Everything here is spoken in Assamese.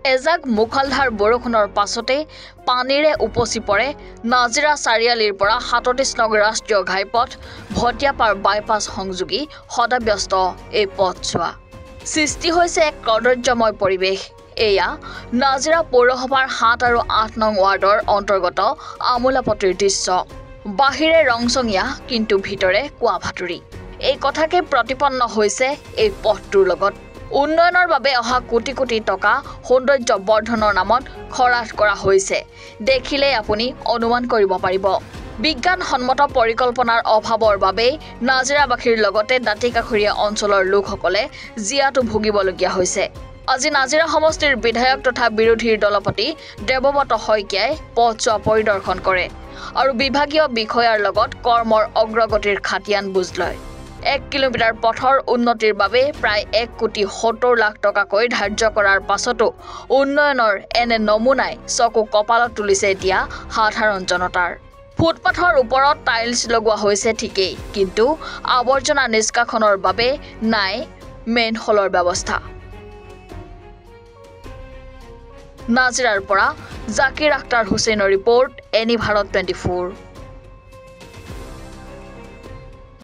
এজাক মুখলধাৰ বৰষুণৰ পাছতে পানীৰে উপচি পৰে নাজিৰা চাৰিআলিৰ পৰা ৩৭ নং ৰাষ্ট্ৰীয় ঘাইপথ ভটিয়াপাৰ বাইপাছ সংযোগী সদাব্যস্ত এই পথছোৱা। সৃষ্টি হৈছে এক কদৰ্যময় পৰিৱেশ। এয়া নাজিৰা পৌৰসভাৰ ৭ আৰু ৮ নং ৱাৰ্ডৰ অন্তৰ্গত আমোলাপট্টিৰ দৃশ্য। বাহিৰে ৰংচঙীয়া কিন্তু ভিতৰে কোৱা ভাতুৰি। এই কথাকে প্ৰতিপন্ন হৈছে এই পথটোৰ লগত। উন্নয়নৰ বাবে অহা কোটি কোটি টকা সৌন্দৰ্য বৰ্ধনৰ নামত খৰচ কৰা হৈছে দেখিলেই আপুনি অনুমান কৰিব পাৰিব। বিজ্ঞানসন্মত পৰিকল্পনাৰ অভাৱৰ বাবেই নাজিৰাবাসীৰ লগতে দাঁতিকাষৰীয়া অঞ্চলৰ লোকসকলে জিয়াটো ভুগিবলগীয়া হৈছে। আজি নাজিৰা সমষ্টিৰ বিধায়ক তথা বিৰোধীৰ দলপতি দেৱব্ৰত শইকীয়াই পথছোৱা পৰিদৰ্শন কৰে আৰু বিভাগীয় বিষয়াৰ লগত কৰ্মৰ অগ্ৰগতিৰ খাতিয়ান বুজ লয়। 1 কিলোমিটাৰ পথৰ উন্নতিৰ বাবে প্ৰায় 1,70,00,000 টকাকৈ ধাৰ্য কৰাৰ পাছতো উন্নয়নৰ এনে নমুনাই চকু কপালত তুলিছে এতিয়া সাধাৰণ জনতাৰ। ফুটপাথৰ ওপৰত টাইলছ লগোৱা হৈছে ঠিকেই, কিন্তু আৱৰ্জনা নিষ্কাশনৰ বাবে নাই মেইনহলৰ ব্যৱস্থা। নাজিৰাৰ পৰা জাকিৰ আখতাৰ হুছেইনৰ ৰিপৰ্ট, এনি ভাৰত 24।